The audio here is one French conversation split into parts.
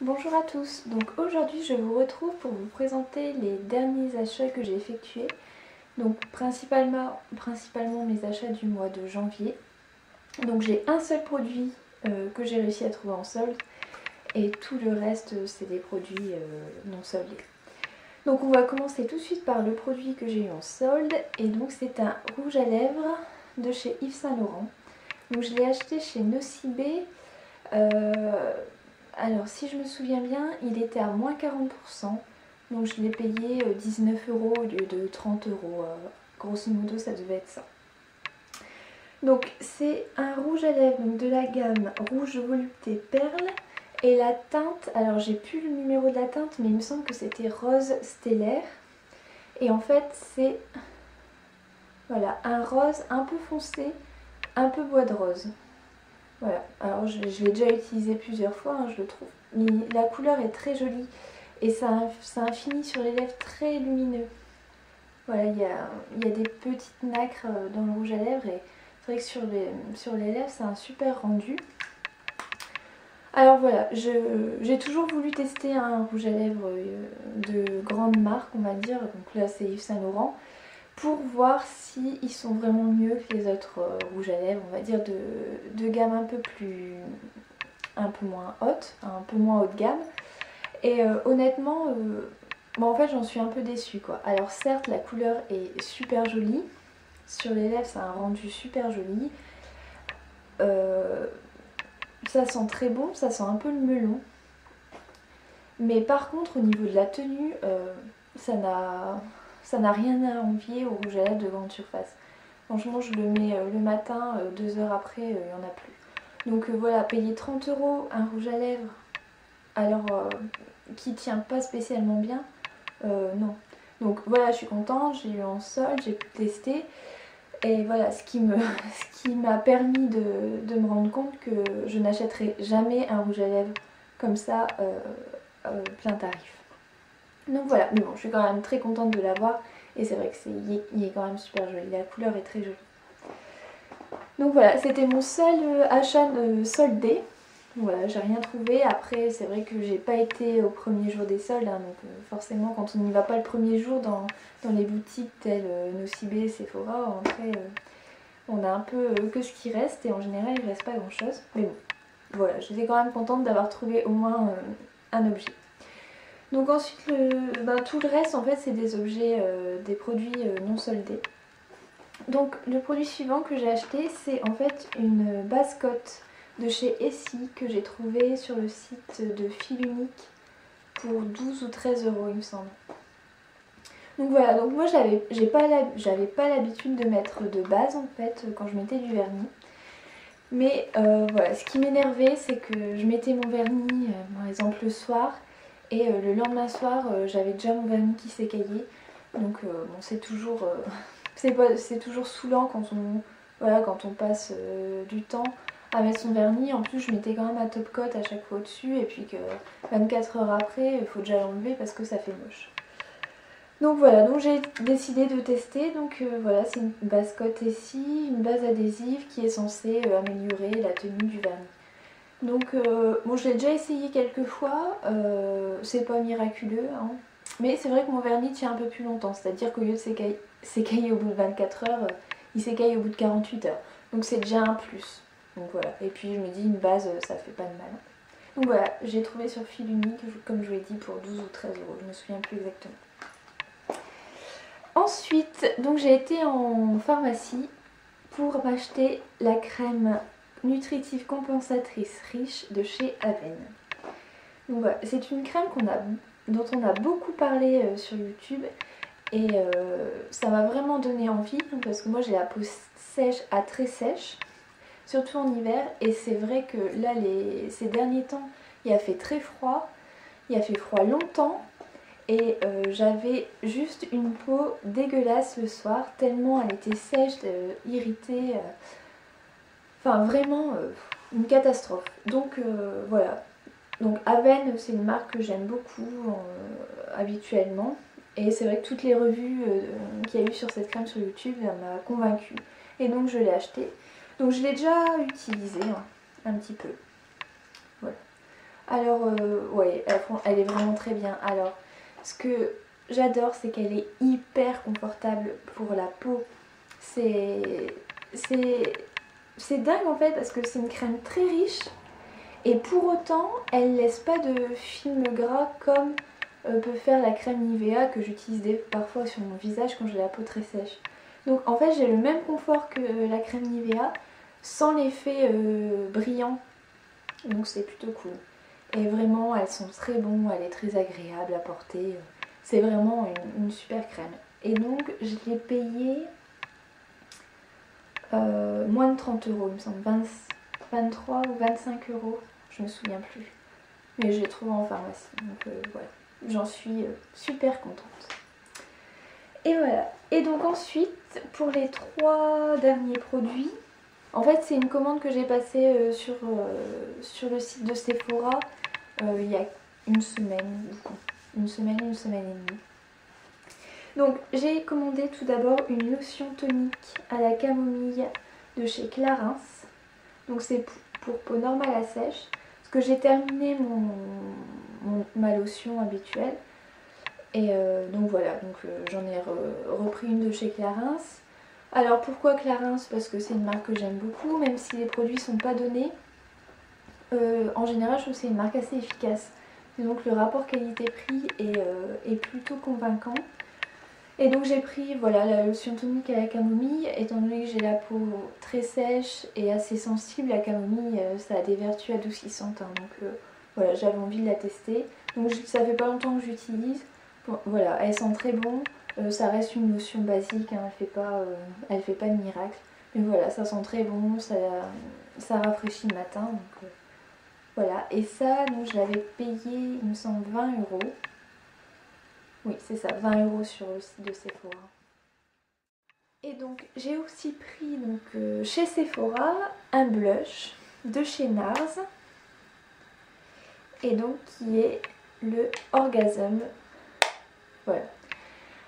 Bonjour à tous, donc aujourd'hui je vous retrouve pour vous présenter les derniers achats que j'ai effectués. Donc principalement mes achats du mois de janvier. Donc j'ai un seul produit que j'ai réussi à trouver en solde et tout le reste c'est des produits non soldés. Donc on va commencer tout de suite par le produit que j'ai eu en solde et donc c'est un rouge à lèvres de chez Yves Saint Laurent. Donc je l'ai acheté chez Nocibé. Alors si je me souviens bien, il était à moins 40%, donc je l'ai payé 19 € au lieu de 30 €, grosso modo ça devait être ça. Donc c'est un rouge à lèvres donc de la gamme rouge volupté perle et la teinte, alors j'ai plus le numéro de la teinte mais il me semble que c'était rose stellaire et en fait c'est voilà, un rose un peu foncé, un peu bois de rose. Voilà, alors je l'ai déjà utilisé plusieurs fois, hein, je le trouve. La couleur est très jolie et ça a un fini sur les lèvres très lumineux. Voilà, il y a des petites nacres dans le rouge à lèvres et c'est vrai que sur les lèvres c'est un super rendu. Alors voilà, j'ai toujours voulu tester un rouge à lèvres de grande marque on va dire, donc là c'est Yves Saint Laurent, pour voir s'ils sont vraiment mieux que les autres rouges à lèvres, on va dire de gamme un peu moins haute, un peu moins haut de gamme. Et honnêtement, en fait j'en suis un peu déçue quoi. Alors certes la couleur est super jolie, sur les lèvres c'est un rendu super joli, ça sent très bon, ça sent un peu le melon. Mais par contre au niveau de la tenue, ça n'a rien à envier au rouge à lèvres de grande surface. Franchement je le mets le matin, 2 heures après il n'y en a plus. Donc voilà, payer 30 € un rouge à lèvres alors qui tient pas spécialement bien, non. Donc voilà, je suis contente, j'ai eu en solde, j'ai pu tester. Et voilà, ce qui m'a permis de me rendre compte que je n'achèterai jamais un rouge à lèvres comme ça plein tarif. Donc voilà, mais bon, je suis quand même très contente de l'avoir et c'est vrai qu'il est quand même super joli, la couleur est très jolie. Donc voilà, c'était mon seul achat soldé. Voilà, j'ai rien trouvé. Après, c'est vrai que j'ai pas été au premier jour des soldes, hein, donc forcément, quand on n'y va pas le premier jour dans les boutiques telles Nocibé, Sephora, en vrai, on a un peu que ce qui reste et en général, il reste pas grand chose. Mais bon, voilà, j'étais quand même contente d'avoir trouvé au moins un objet. Donc ensuite, tout le reste, en fait, c'est des objets, des produits non soldés. Donc le produit suivant que j'ai acheté, c'est en fait une base cotte de chez Essie que j'ai trouvé sur le site de Fil Unique pour 12 ou 13 € il me semble. Donc voilà, donc moi j'avais pas l'habitude de mettre de base en fait quand je mettais du vernis. Mais voilà, ce qui m'énervait c'est que je mettais mon vernis par exemple le soir et le lendemain soir j'avais déjà mon vernis qui s'écaillait. Donc bon, c'est toujours saoulant quand on passe du temps à mettre son vernis. En plus je mettais quand même un top coat à chaque fois au-dessus et puis que 24 heures après il faut déjà l'enlever parce que ça fait moche. Donc voilà, donc j'ai décidé de tester. Donc voilà, c'est une base cotte Essie, une base adhésive qui est censée améliorer la tenue du vernis. Donc bon, je l'ai déjà essayé quelques fois, c'est pas miraculeux hein. Mais c'est vrai que mon vernis tient un peu plus longtemps, c'est-à-dire qu'au lieu de s'écailler au bout de 24 heures, il s'écaille au bout de 48 heures. Donc c'est déjà un plus. Donc voilà, et puis je me dis une base ça fait pas de mal. Donc voilà, j'ai trouvé sur Fil Unique, comme je vous l'ai dit, pour 12 ou 13 €, je me souviens plus exactement. Ensuite, donc j'ai été en pharmacie pour m'acheter la crème nutritive compensatrice riche de chez Avène. Donc voilà, c'est une crème dont on a beaucoup parlé sur YouTube et ça m'a vraiment donné envie parce que moi j'ai la peau sèche à très sèche, surtout en hiver, et c'est vrai que là ces derniers temps il a fait très froid, il a fait froid longtemps et j'avais juste une peau dégueulasse le soir tellement elle était sèche, irritée, enfin vraiment une catastrophe. Donc voilà. Donc Avène c'est une marque que j'aime beaucoup habituellement et c'est vrai que toutes les revues qu'il y a eu sur cette crème sur YouTube m'a convaincue et donc je l'ai achetée. Donc je l'ai déjà utilisée un petit peu. Voilà. Alors, ouais, elle est vraiment très bien. Alors, ce que j'adore, c'est qu'elle est hyper confortable pour la peau. C'est dingue en fait, parce que c'est une crème très riche. Et pour autant, elle laisse pas de film gras comme peut faire la crème Nivea que j'utilise parfois sur mon visage quand j'ai la peau très sèche. Donc en fait, j'ai le même confort que la crème Nivea sans l'effet brillant. Donc c'est plutôt cool. Et vraiment, elles sont très bonnes, elle est très agréable à porter. C'est vraiment une super crème. Et donc, je l'ai payée moins de 30 euros, il me semble. 23 ou 25 euros, je me souviens plus. Mais je l'ai trouvé en pharmacie. Donc voilà, j'en suis super contente. Et voilà. Et donc ensuite, pour les 3 derniers produits, en fait c'est une commande que j'ai passée sur le site de Sephora il y a une semaine et demie. Donc j'ai commandé tout d'abord une lotion tonique à la camomille de chez Clarins. Donc c'est pour peau normale à sèche. Parce que j'ai terminé ma lotion habituelle. Et donc voilà, j'en ai repris une de chez Clarins. Alors pourquoi Clarins? Parce que c'est une marque que j'aime beaucoup, même si les produits sont pas donnés. En général, je trouve que c'est une marque assez efficace. Et donc le rapport qualité-prix est plutôt convaincant. Et donc j'ai pris voilà, la lotion tonique à la camomille. Étant donné que j'ai la peau très sèche et assez sensible, la camomille ça a des vertus adoucissantes. Hein, donc voilà, j'avais envie de la tester. Donc ça fait pas longtemps que j'utilise. Bon, voilà, elle sent très bon. Ça reste une lotion basique, hein, elle fait pas de miracle. Mais voilà, ça sent très bon, ça rafraîchit le matin. Donc, voilà, et ça, donc, je l'avais payé, il me semble, 20 euros. Oui, c'est ça, 20 euros sur le site de Sephora. Et donc, j'ai aussi pris chez Sephora un blush de chez NARS. Et donc, qui est le Orgasm. Voilà.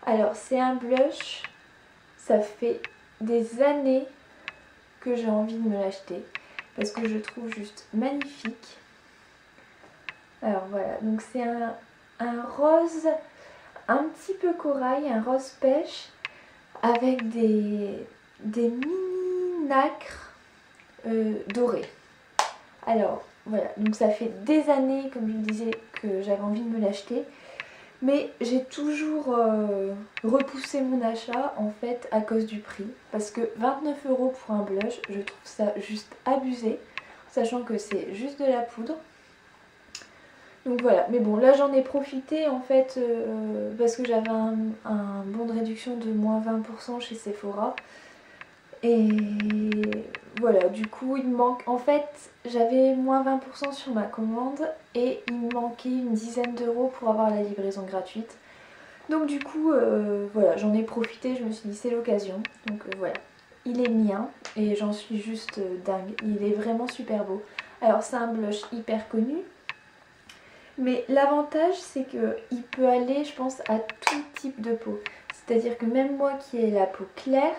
Alors, c'est un blush, ça fait des années que j'ai envie de me l'acheter. Parce que je trouve juste magnifique. Alors voilà, donc c'est un rose un petit peu corail, un rose pêche avec des mini nacres dorés. Alors voilà, donc ça fait des années, comme je le disais, que j'avais envie de me l'acheter. Mais j'ai toujours repoussé mon achat en fait à cause du prix. Parce que 29 euros pour un blush, je trouve ça juste abusé. Sachant que c'est juste de la poudre. Donc voilà, mais bon là j'en ai profité en fait parce que j'avais un bon de réduction de moins 20% chez Sephora. Et voilà, du coup il me manque, en fait j'avais moins 20% sur ma commande et il me manquait une dizaine d'euros pour avoir la livraison gratuite. Donc du coup voilà, j'en ai profité, je me suis dit c'est l'occasion. Donc voilà, il est mien et j'en suis juste dingue, il est vraiment super beau. Alors c'est un blush hyper connu. Mais l'avantage c'est qu'il peut aller je pense à tout type de peau. C'est-à-dire que même moi qui ai la peau claire,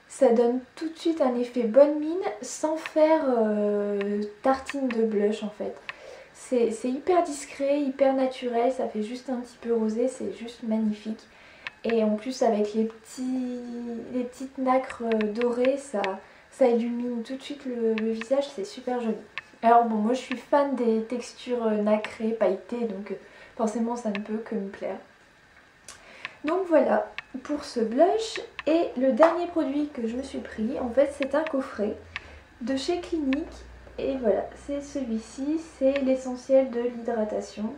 ça donne tout de suite un effet bonne mine sans faire tartine de blush en fait. C'est hyper discret, hyper naturel, ça fait juste un petit peu rosé, c'est juste magnifique. Et en plus avec les petites nacres dorées, ça illumine tout de suite le visage, c'est super joli. Alors bon, moi je suis fan des textures nacrées, pailletées, donc forcément ça ne peut que me plaire. Donc voilà pour ce blush. Et le dernier produit que je me suis pris, en fait c'est un coffret de chez Clinique. Et voilà, c'est celui-ci, c'est l'essentiel de l'hydratation.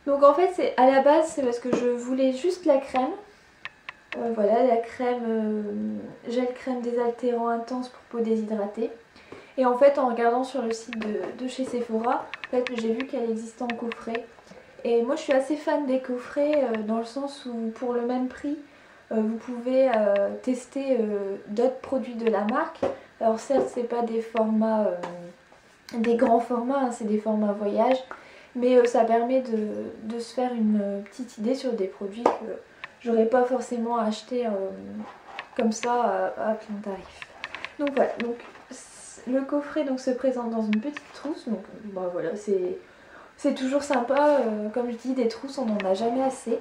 Donc en fait à la base c'est parce que je voulais juste la crème. Voilà, la crème, gel crème désaltérant intense pour peau déshydratée. Et en fait en regardant sur le site de chez Sephora, en fait, j'ai vu qu'elle existait en coffret. Et moi je suis assez fan des coffrets dans le sens où pour le même prix vous pouvez tester d'autres produits de la marque. Alors certes c'est pas des formats, des grands formats, hein, c'est des formats voyage. Mais ça permet de se faire une petite idée sur des produits que j'aurais pas forcément acheté comme ça à plein tarif. Donc voilà, donc le coffret donc, se présente dans une petite trousse, donc bah, voilà, c'est c'est toujours sympa, comme je dis, des trousses on n'en a jamais assez.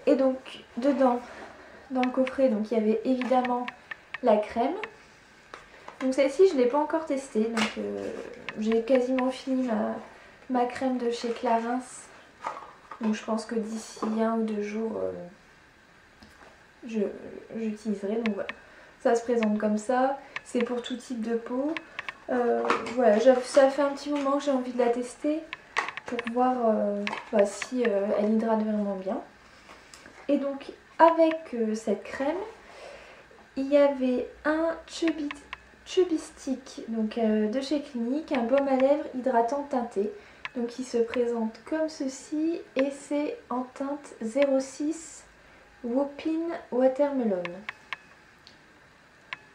Et donc dedans, dans le coffret, donc il y avait évidemment la crème. Donc celle-ci je ne l'ai pas encore testée, donc j'ai quasiment fini ma crème de chez Clarins. Donc je pense que d'ici 1 ou 2 jours j'utiliserai. Donc voilà, ça se présente comme ça, c'est pour tout type de peau. Voilà, ça fait un petit moment que j'ai envie de la tester pour voir si elle hydrate vraiment bien. Et donc avec cette crème, il y avait un Chubby Stick donc, de chez Clinique, un baume à lèvres hydratant teinté. Donc il se présente comme ceci et c'est en teinte 06 Whoopin Watermelon.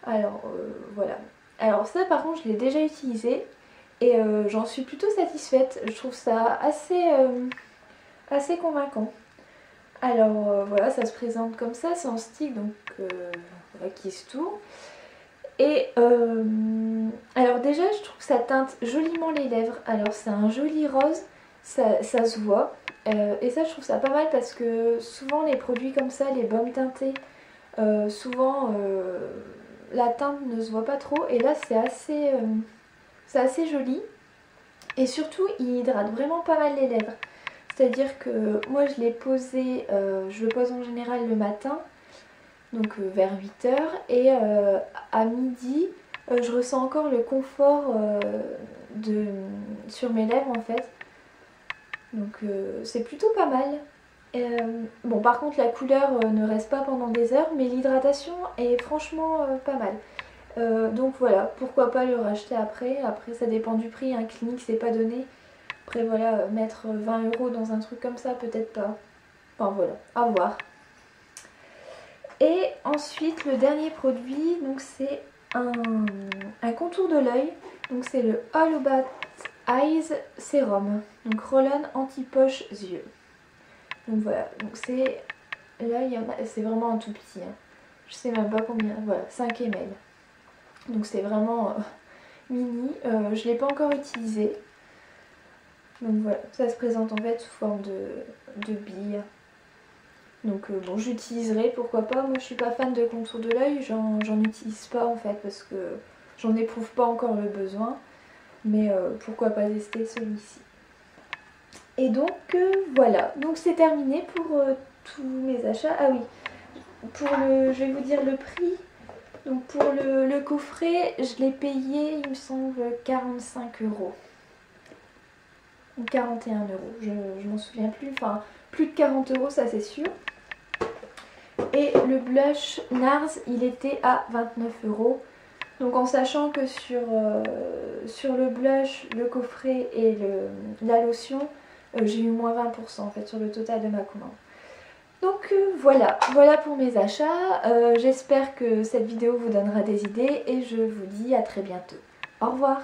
Alors voilà. Alors ça par contre je l'ai déjà utilisé et j'en suis plutôt satisfaite. Je trouve ça assez convaincant. Alors voilà, ça se présente comme ça, c'est en stick donc voilà, qui se tourne. Et alors déjà je trouve que ça teinte joliment les lèvres. Alors c'est un joli rose, ça se voit. Et ça je trouve ça pas mal parce que souvent les produits comme ça, les baumes teintés, souvent la teinte ne se voit pas trop. Et là c'est assez joli. Et surtout il hydrate vraiment pas mal les lèvres. C'est-à-dire que moi je l'ai posé, je le pose en général le matin. Donc vers 8h et à midi je ressens encore le confort sur mes lèvres en fait, donc c'est plutôt pas mal. Bon par contre la couleur ne reste pas pendant des heures mais l'hydratation est franchement pas mal, donc voilà, pourquoi pas le racheter après ça dépend du prix, un Clinique c'est pas donné, après voilà, mettre 20 € dans un truc comme ça peut-être pas, enfin voilà, à voir. Et ensuite le dernier produit, donc c'est un contour de l'œil, donc c'est le All About Eyes Serum, donc Roll-On anti-poche yeux. Donc voilà, donc c'est là c'est vraiment un tout petit, hein. Je sais même pas combien, voilà, 5 ml. Donc c'est vraiment mini, je l'ai pas encore utilisé. Donc voilà, ça se présente en fait sous forme de bille. Donc bon, j'utiliserai, pourquoi pas. Moi je suis pas fan de contour de l'œil, j'en utilise pas en fait parce que j'en éprouve pas encore le besoin. Mais pourquoi pas tester celui-ci. Et donc voilà, donc c'est terminé pour tous mes achats. Ah oui, je vais vous dire le prix. Donc pour le coffret, je l'ai payé, il me semble, 45 €. Ou 41 €, je m'en souviens plus, enfin plus de 40 € ça c'est sûr. Et le blush NARS il était à 29 €. Donc en sachant que sur le blush, le coffret et la lotion, j'ai eu moins 20% en fait sur le total de ma commande. Donc voilà pour mes achats. J'espère que cette vidéo vous donnera des idées et je vous dis à très bientôt. Au revoir.